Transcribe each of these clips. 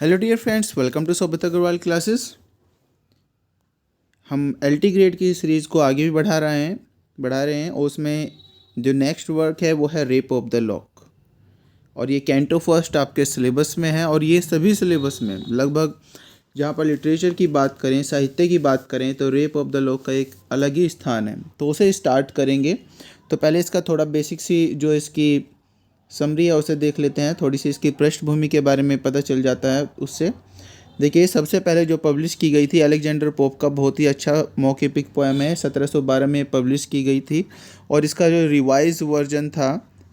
Hello dear friends, welcome to Saubit Agrawal classes. हम LT grade की series को आगे भी बढ़ा रहे हैं और उसमें जो नेक्स्ट वर्क है वो है रेप ऑफ द लॉक। और ये कैंटो फर्स्ट आपके सिलेबस में है और ये सभी सिलेबस में लगभग जहाँ पर लिटरेचर की बात करें, साहित्य की बात करें तो रेप ऑफ द लॉक का एक अलग ही स्थान है। तो उसे स्टार्ट करेंगे। तो पहले इसका थोड़ा बेसिक सी जो इसकी समरी है उसे देख लेते हैं। थोड़ी सी इसकी पृष्ठभूमि के बारे में पता चल जाता है उससे। देखिए, सबसे पहले जो पब्लिश की गई थी अलेक्जेंडर पोप का बहुत ही अच्छा मौकेपिक पोएम है, 1712 में पब्लिश की गई थी। और इसका जो रिवाइज वर्जन था,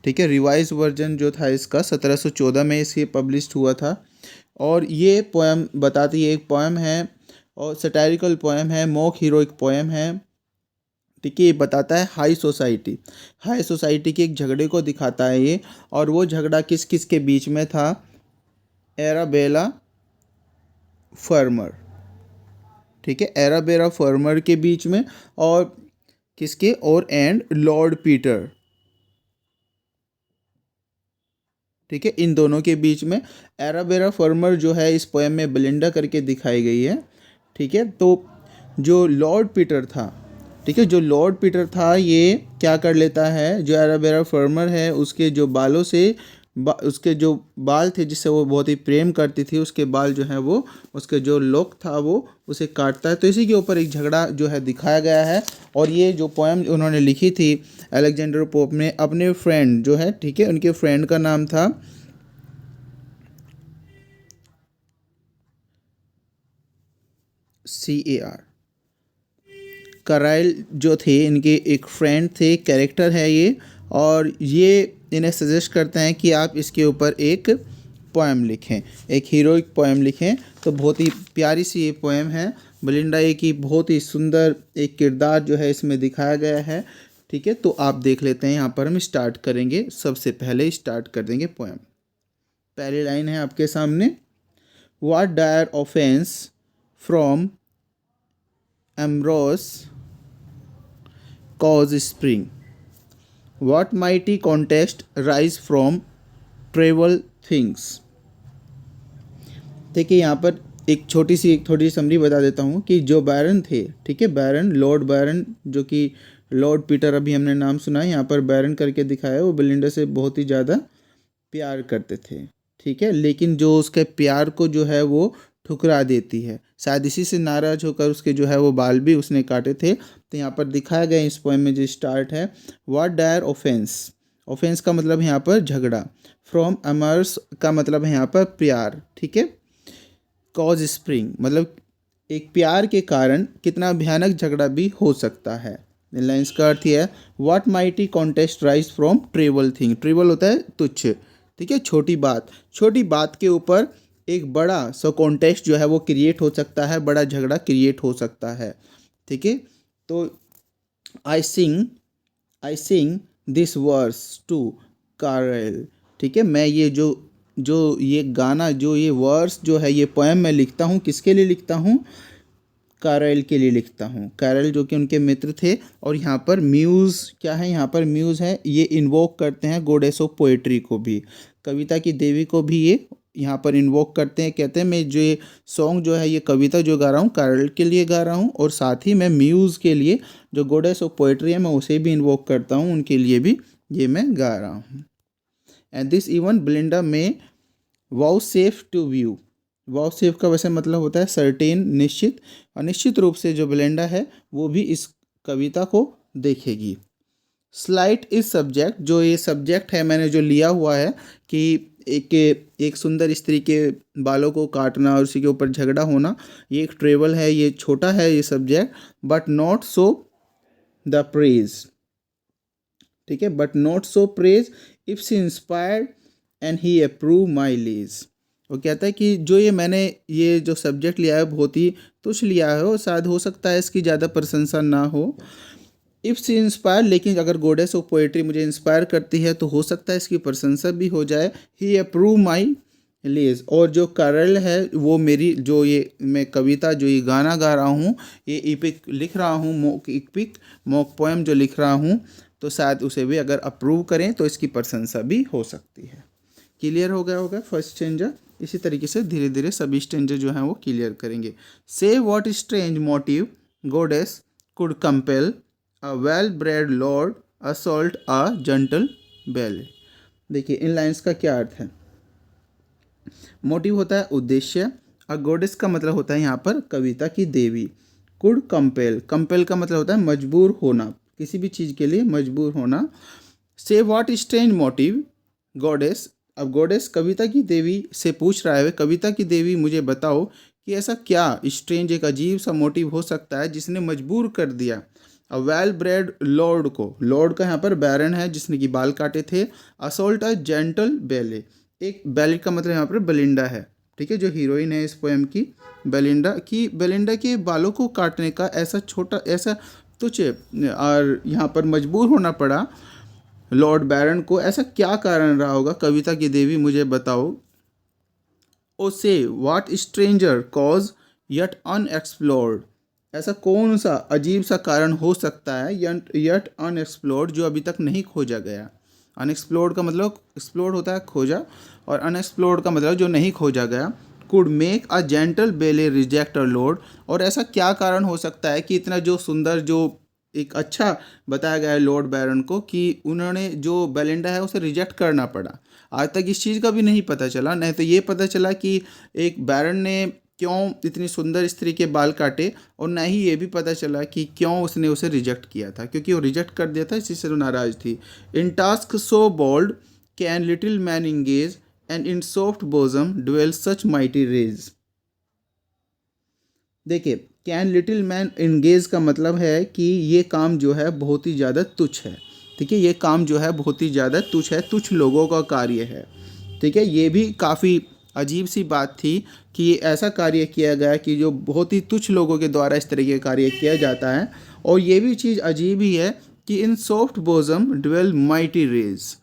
ठीक है, रिवाइज वर्जन जो था इसका 1714 में इसे पब्लिश हुआ था। और ये पोएम बताती है, एक पोएम है और सटायरिकल पोएम है, मॉक हीरोइक पोएम है। ठीक है, ये बताता है हाई सोसाइटी के एक झगड़े को दिखाता है ये। और वो झगड़ा किस किस के बीच में था? एराबेला फर्मर, ठीक है, एराबेला फर्मर के बीच में, और किसके, और एंड लॉर्ड पीटर, ठीक है, इन दोनों के बीच में। एराबेला फर्मर जो है इस पोएम में बेलिंडा करके दिखाई गई है। ठीक है, तो जो लॉर्ड पीटर था, ठीक है, जो लॉर्ड पीटर था ये क्या कर लेता है, जो एराबेला फर्मर है उसके जो बालों से उसके जो बाल थे जिससे वो बहुत ही प्रेम करती थी, उसके बाल जो है वो, उसके जो लॉक था वो उसे काटता है। तो इसी के ऊपर एक झगड़ा जो है दिखाया गया है। और ये जो पोएम उन्होंने लिखी थी अलेक्जेंडर पोप ने अपने फ्रेंड जो है, ठीक है, उनके फ्रेंड का नाम था CAR, कराइल जो थे, इनके एक फ्रेंड थे, कैरेक्टर है ये। और ये इन्हें सजेस्ट करते हैं कि आप इसके ऊपर एक पोएम लिखें, एक हीरोइक पोएम लिखें। तो बहुत ही प्यारी सी ये पोएम है। बेलिंडा ए की बहुत ही सुंदर एक किरदार जो है इसमें दिखाया गया है। ठीक है, तो आप देख लेते हैं। यहाँ पर हम स्टार्ट करेंगे, सबसे पहले स्टार्ट कर देंगे पोएम। पहली लाइन है आपके सामने, what dire offence from amorous cause spring, what mighty contest rise from trivial things। देखिए, यहाँ पर एक थोड़ी सी समरी बता देता हूँ कि जो बैरन थे, ठीक है, बैरन, लॉर्ड बैरन, जो कि लॉर्ड पीटर अभी हमने नाम सुना है, यहाँ पर बैरन करके दिखाया है, वो बेलिंडा से बहुत ही ज़्यादा प्यार करते थे। ठीक है, लेकिन जो उसके प्यार को जो है वो ठुकरा देती है, शायद इसी से नाराज होकर उसके जो है वो बाल भी उसने काटे थे। तो यहाँ पर दिखाया गया इस पोएम में जो स्टार्ट है, व्हाट डायर ऑफेंस, ऑफेंस का मतलब है यहाँ पर झगड़ा, फ्रॉम अमर्स का मतलब है यहाँ पर प्यार, ठीक है, कॉज स्प्रिंग मतलब एक प्यार के कारण कितना भयानक झगड़ा भी हो सकता है। लाइन्स का अर्थ यह है, what mighty contest rise from trivial thing, trivial होता है तुच्छ, ठीक है, छोटी बात के ऊपर एक बड़ा सा कॉन्टेस्ट जो है वो क्रिएट हो सकता है, बड़ा झगड़ा क्रिएट हो सकता है। ठीक है, तो आई सिंग दिस वर्स टू कारल, ठीक है, मैं ये जो ये गाना, जो ये वर्स जो है, ये पोएम मैं लिखता हूँ, किसके लिए लिखता हूँ? कारल के लिए लिखता हूँ। कारल जो कि उनके मित्र थे। और यहाँ पर म्यूज़ क्या है, यहाँ पर म्यूज़ है, ये इन्वोक करते हैं गॉडेस ऑफ पोएट्री को भी, कविता की देवी को भी ये यहाँ पर इन्वोक करते हैं। कहते हैं मैं जो ये सॉन्ग जो है, ये कविता जो गा रहा हूँ कारल के लिए गा रहा हूँ, और साथ ही मैं म्यूज़ के लिए, जो गॉडेस ऑफ पोएट्री है, मैं उसे भी इन्वोक करता हूँ, उनके लिए भी ये मैं गा रहा हूँ। And this even Belinda may vouchsafe to view, vouchsafe का वैसे मतलब होता है सर्टेन, निश्चित, और निश्चित रूप से जो बेलिंडा है वो भी इस कविता को देखेगी। स्लाइट इस सब्जेक्ट, जो ये सब्जेक्ट है मैंने जो लिया हुआ है कि एक सुंदर स्त्री के बालों को काटना और उसी के ऊपर झगड़ा होना, ये एक ट्रेवल है, ये छोटा है ये subject, but not so the praise, ठीक है, but not so praise if see inspired and he approve my lease. वो कहता है कि जो ये मैंने ये जो सब्जेक्ट लिया है बहुत ही तुच्छ लिया है, और शायद हो सकता है इसकी ज़्यादा प्रशंसा ना हो। इफ़ सी इंस्पायर, लेकिन अगर गॉडेस ऑफ पोएट्री मुझे इंस्पायर करती है तो हो सकता है इसकी प्रशंसा भी हो जाए। ही अप्रूव माई लीज, और जो करल है वो मेरी जो ये मैं कविता, जो ये गाना गा रहा हूँ, ये इपिक लिख रहा हूँ, मॉक पोएम जो लिख रहा हूँ, तो शायद उसे भी अगर अप्रूव करें तो इसकी प्रशंसा भी हो सकती है। क्लियर हो गया होगा फर्स्ट स्टेंजा। इसी तरीके से धीरे धीरे सभी स्ट्रेंजर जो हैं वो क्लियर करेंगे। Say what strange motive goddess could compel a well bred lord assault a gentle belle. देखिए इन लाइंस का क्या अर्थ है। मोटिव होता है उद्देश्य, अ गॉडेस का मतलब होता है यहाँ पर कविता की देवी। कुड कंपेल, कंपेल का मतलब होता है मजबूर होना, किसी भी चीज़ के लिए मजबूर होना। से व्हाट स्ट्रेंज मोटिव गॉडेस, अब गॉडेस कविता की देवी से पूछ रहा है, कविता की देवी मुझे बताओ कि ऐसा क्या स्ट्रेंज एक अजीब सा मोटिव हो सकता है जिसने मजबूर कर दिया अ वेल ब्रेड लॉर्ड को, लॉर्ड का यहाँ पर बैरन है जिसने कि बाल काटे थे, असोल्ट अ जेंटल बेले, एक बेली का मतलब यहाँ पर बेलिंडा है, ठीक है, जो हीरोइन है इस पोएम की बेलिंडा के बालों को काटने का ऐसा छोटा ऐसा तुच्छ और यहाँ पर मजबूर होना पड़ा लॉर्ड बैरन को, ऐसा क्या कारण रहा होगा, कविता की देवी मुझे बताओ। ओ से what stranger cause yet unexplored, ऐसा कौन सा अजीब सा कारण हो सकता है यट अनएक्सप्लोर्ड जो अभी तक नहीं खोजा गया। अनएक्सप्लोर्ड का मतलब एक्सप्लोर्ड होता है खोजा, और अनएक्सप्लोर्ड का मतलब जो नहीं खोजा गया। कुड मेक अ जेंटल बेले रिजेक्ट अ लॉर्ड, और ऐसा क्या कारण हो सकता है कि इतना जो सुंदर जो एक अच्छा बताया गया है लॉर्ड बैरन को कि उन्होंने जो बेलिंडा है उसे रिजेक्ट करना पड़ा। आज तक इस चीज़ का भी नहीं पता चला, नहीं तो ये पता चला कि एक बैरन ने क्यों इतनी सुंदर स्त्री के बाल काटे, और न ही ये भी पता चला कि क्यों उसने उसे रिजेक्ट किया था, क्योंकि वो रिजेक्ट कर दिया था इसी से वो नाराज़ थी। In task so bold can little men engage and in soft bosom dwell such mighty rage. देखिए कैन लिटिल मैन इंगेज का मतलब है कि ये काम जो है बहुत ही ज़्यादा तुच्छ है, ठीक है, ये काम जो है बहुत ही ज़्यादा तुच्छ है, तुच्छ लोगों का कार्य है, ठीक है। ये भी काफ़ी अजीब सी बात थी कि ऐसा कार्य किया गया कि जो बहुत ही तुच्छ लोगों के द्वारा इस तरह के कार्य किया जाता है। और ये भी चीज़ अजीब ही है कि in soft bosom dwell mighty rage,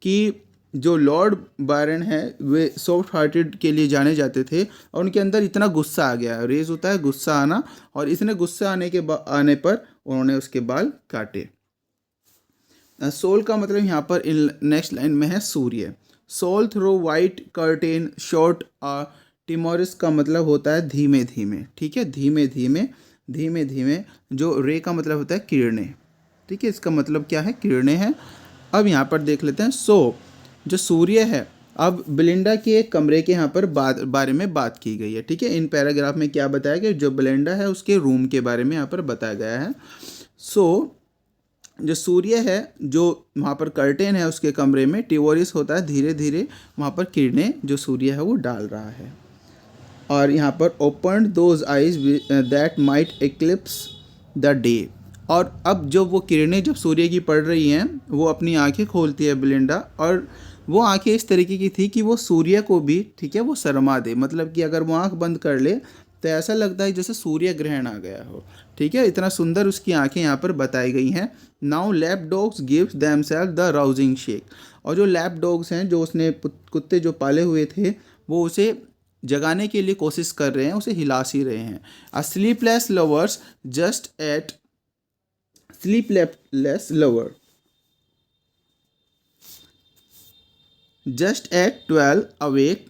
कि जो लॉर्ड बायरन है वे सॉफ्ट हार्टेड के लिए जाने जाते थे, और उनके अंदर इतना गुस्सा आ गया, रेज होता है गुस्सा आना, और इतने गुस्सा आने पर उन्होंने उसके बाल काटे। सोल का मतलब यहाँ पर नेक्स्ट लाइन में है सूर्य। Sol through white curtain shot a timorous का मतलब होता है धीमे धीमे, ठीक है, धीमे धीमे धीमे धीमे। जो रे का मतलब होता है किरणें, ठीक है, इसका मतलब क्या है, किरणें हैं। अब यहाँ पर देख लेते हैं जो सूर्य है, अब बेलिंडा के एक कमरे के यहाँ पर बारे में बात की गई है, ठीक है। इन पैराग्राफ में क्या बताया गया, जो बेलिंडा है उसके रूम के बारे में यहाँ पर बताया गया है। जो सूर्य है जो वहाँ पर कर्टेन है उसके कमरे में, टिवोरिस होता है धीरे धीरे वहाँ पर किरणें जो सूर्य है वो डाल रहा है। और यहाँ पर open those eyes that might eclipse the day, और अब जो वो किरणें जब सूर्य की पड़ रही हैं वो अपनी आंखें खोलती है बेलिंडा, और वो आंखें इस तरीके की थी कि वो सूर्य को भी, ठीक है, वो शर्मा दे, मतलब कि अगर वो आंख बंद कर ले तो ऐसा लगता है जैसे सूर्य ग्रहण आ गया हो, ठीक है, इतना सुंदर उसकी आंखें यहाँ पर बताई गई हैं। Now lap dogs gives themselves the rousing shake, और जो लैप डॉग्स हैं जो उसने कुत्ते जो पाले हुए थे वो उसे जगाने के लिए कोशिश कर रहे हैं, उसे हिला सी रहे हैं। A sleepless lovers just at sleepless lover just at 12 awake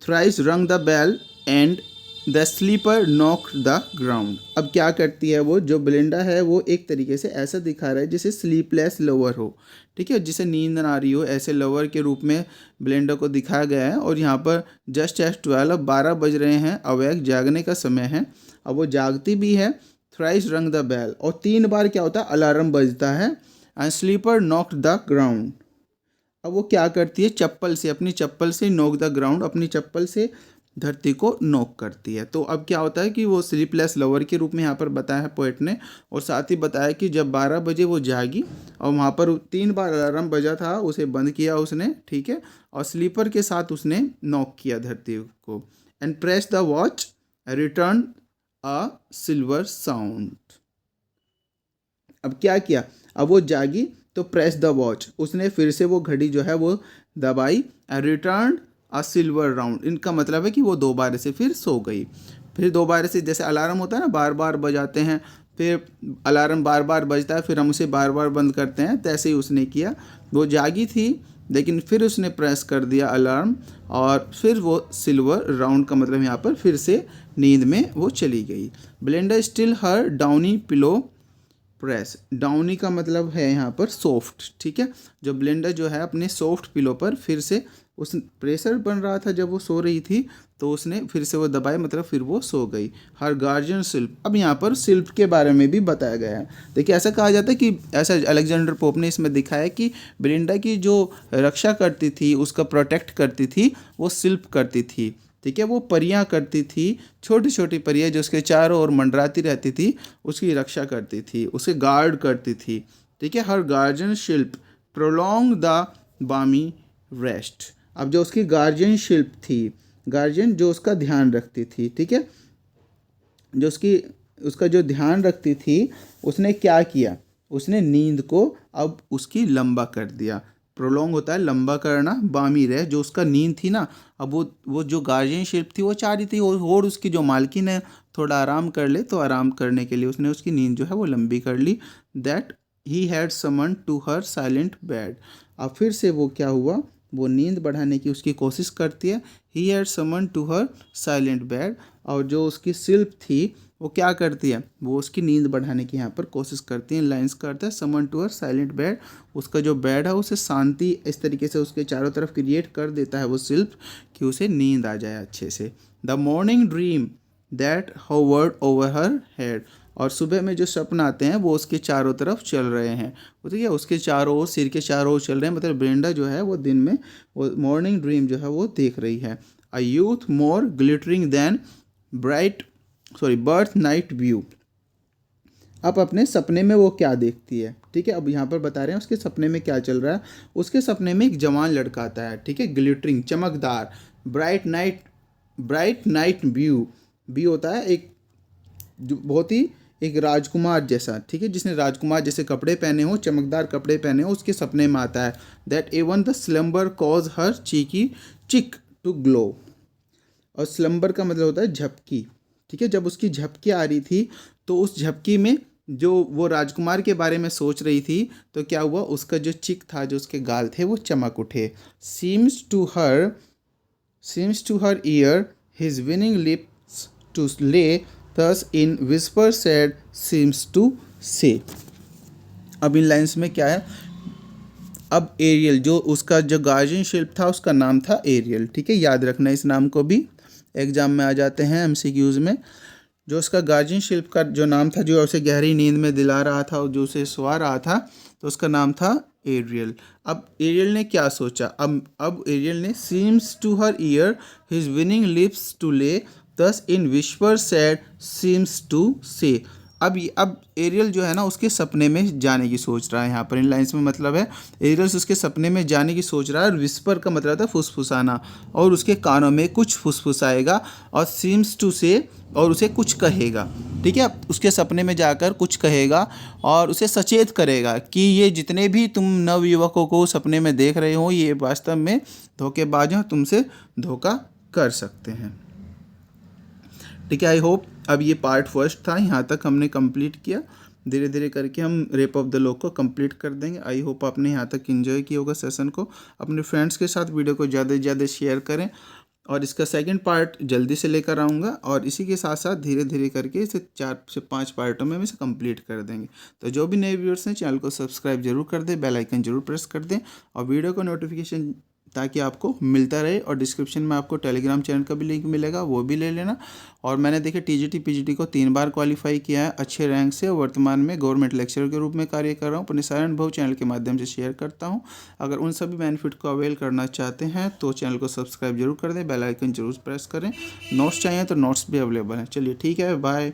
thrice rung the bell and the sleeper knocked the ground। अब क्या करती है वो जो बेलिंडा है वो एक तरीके से ऐसा दिखा रहा है जैसे स्लीपलेस लवर हो, ठीक है, जिसे नींद ना आ रही हो, ऐसे लवर के रूप में बेलिंडा को दिखाया गया है। और यहाँ पर जस्ट एट 12, अब 12 बज रहे हैं, अवेक जागने का समय है, अब वो जागती भी है। थ्राइस रंग द बेल, और 3 बार क्या होता है अलार्म बजता है। And slipper knocked the ground, अब वो क्या करती है चप्पल से, अपनी चप्पल से नॉक द ग्राउंड, अपनी चप्पल से धरती को नॉक करती है। तो अब क्या होता है कि वो स्लीपलेस लवर के रूप में यहाँ पर बताया है पोएट ने, और साथ ही बताया कि जब 12 बजे वो जागी और वहाँ पर 3 बार अलार्म बजा था, उसे बंद किया उसने, ठीक है, और स्लीपर के साथ उसने नॉक किया धरती को। And press the watch return a silver sound, अब क्या किया, अब वो जागी तो प्रेस द वॉच, उसने फिर से वो घड़ी जो है वो दबाई, रिटर्न अ सिल्वर राउंड, इनका मतलब है कि वो दोबारा से फिर सो गई। फिर दोबारा से जैसे अलार्म होता है ना बार बार बजाते हैं, फिर अलार्म बार बार बजता है फिर हम उसे बार बार बंद करते हैं, तैसे ही उसने किया। वो जागी थी लेकिन फिर उसने प्रेस कर दिया अलार्म और फिर वो सिल्वर राउंड का मतलब यहाँ पर फिर से नींद में वो चली गई। बेलिंडा स्टिल हर डाउनी पिलो प्रेस। डाउनी का मतलब है यहाँ पर सॉफ्ट, ठीक है। जो बेलिंडा जो है अपने सॉफ्ट पिलो पर फिर से उस प्रेशर बन रहा था जब वो सो रही थी, तो उसने फिर से वो दबाए, मतलब फिर वो सो गई। हर गार्जियन शिल्प। अब यहाँ पर शिल्प के बारे में भी बताया गया है। देखिए ऐसा कहा जाता है कि ऐसा अलेक्जेंडर पोप ने इसमें दिखाया कि बेलिंडा की जो रक्षा करती थी, उसका प्रोटेक्ट करती थी, वो शिल्प करती थी, ठीक है। वो परियां करती थी, छोटी छोटी परियां जो उसके चारों ओर मंडराती रहती थी, उसकी रक्षा करती थी, उसे गार्ड करती थी, ठीक है। हर गार्जियन शिल्प प्रोलॉन्ग द बामी रेस्ट। अब जो उसकी गार्जियन शिल्प थी, गार्जियन जो उसका ध्यान रखती थी, ठीक है, जो उसका जो ध्यान रखती थी, उसने क्या किया, उसने नींद को अब उसकी लंबा कर दिया। प्रोलॉन्ग होता है लंबा करना, बामी रह जो उसका नींद थी ना, अब वो जो गार्जियन शिल्प थी वो चाह रही थी और उसकी जो मालकिन है थोड़ा आराम कर ले, तो आराम करने के लिए उसने उसकी नींद जो है वो लंबी कर ली। That he had summon to her silent bed. अब फिर से वो क्या हुआ, वो नींद बढ़ाने की उसकी कोशिश करती है। He had summon to her silent bed. और जो उसकी शिल्प थी वो क्या करती है, वो उसकी नींद बढ़ाने की यहाँ पर कोशिश करती है। लाइन्स करता है summon to her silent bed. उसका जो बेड है उसे शांति इस तरीके से उसके चारों तरफ क्रिएट कर देता है वो शिल्प कि उसे नींद आ जाए अच्छे से। The morning dream that hovered over her head. और सुबह में जो सपन आते हैं वो उसके चारों तरफ चल रहे हैं, वो ठीक है, उसके चारों ओर, सिर के चारों ओर चल रहे हैं, मतलब बेलिंडा जो है वो दिन में वो मॉर्निंग ड्रीम जो है वो देख रही है। A youth more glittering than birth night view. अब अपने सपने में वो क्या देखती है, ठीक है। अब यहाँ पर बता रहे हैं उसके सपने में क्या चल रहा है। उसके सपने में एक जवान लड़का आता है, ठीक है, ग्लिटरिंग चमकदार, ब्राइट नाइट व्यू। व्यू होता है एक जो बहुत ही एक राजकुमार जैसा, ठीक है, जिसने राजकुमार जैसे कपड़े पहने हो, चमकदार कपड़े पहने हो, उसके सपने में आता है। That even the slumber cause her cheek to glow. और स्लम्बर का मतलब होता है झपकी, ठीक है। जब उसकी झपकी आ रही थी तो उस झपकी में जो वो राजकुमार के बारे में सोच रही थी, तो क्या हुआ, उसका जो चिक था, जो उसके गाल थे, वो चमक उठे। Seems to her ear his winning lips to lay thus in whisper said seems to say. अब इन लाइन्स में क्या है, अब एरियल जो उसका जो गार्जियन शिल्प था उसका नाम था एरियल, ठीक है, याद रखना इस नाम को भी, एग्जाम में आ जाते हैं एमसीक्यूज में। जो उसका गार्जियन शिल्प का जो नाम था, जो उसे गहरी नींद में दिला रहा था और जो उसे सुला रहा था, तो उसका नाम था एरियल। अब एरियल ने क्या सोचा, अब एरियल ने seems to her ear his winning lips to lay thus in whisper said seems to say. अब एरियल जो है ना उसके सपने में जाने की सोच रहा है। यहाँ पर इन लाइन्स में मतलब है एरियल उसके सपने में जाने की सोच रहा है, और विस्पर का मतलब था फुसफुसाना, और उसके कानों में कुछ फुसफुसाएगा, और सीम्स टू से और उसे कुछ कहेगा, ठीक है। उसके सपने में जाकर कुछ कहेगा और उसे सचेत करेगा कि ये जितने भी तुम नवयुवकों को सपने में देख रहे हो, ये वास्तव में धोखेबाज हैं, तुमसे धोखा कर सकते हैं, ठीक है। आई होप अब ये पार्ट फर्स्ट था, यहाँ तक हमने कंप्लीट किया। धीरे धीरे करके हम रेप ऑफ द लॉक को कंप्लीट कर देंगे। आई होप आपने यहाँ तक एंजॉय किया होगा सेशन को। अपने फ्रेंड्स के साथ वीडियो को ज़्यादा से ज़्यादा शेयर करें, और इसका सेकंड पार्ट जल्दी से लेकर आऊँगा, और इसी के साथ साथ धीरे धीरे करके इसे 4 से 5 पार्टों में हम इसे कंप्लीट कर देंगे। तो जो भी नए व्यूअर्स हैं चैनल को सब्सक्राइब जरूर कर दें, बेल आइकन जरूर प्रेस कर दें, और वीडियो का नोटिफिकेशन ताकि आपको मिलता रहे। और डिस्क्रिप्शन में आपको टेलीग्राम चैनल का भी लिंक मिलेगा, वो भी ले लेना। और मैंने देखे टीजीटी पीजीटी को 3 बार क्वालिफाई किया है अच्छे रैंक से, वर्तमान में गवर्नमेंट लेक्चरर के रूप में कार्य कर रहा हूँ। अपने सारे अनुभव चैनल के माध्यम से शेयर करता हूँ। अगर उन सभी बेनिफिट को अवेल करना चाहते हैं तो चैनल को सब्सक्राइब जरूर कर दें, बेल आइकन जरूर प्रेस करें। नोट्स चाहिए तो नोट्स भी अवेलेबल हैं। चलिए ठीक है, बाय।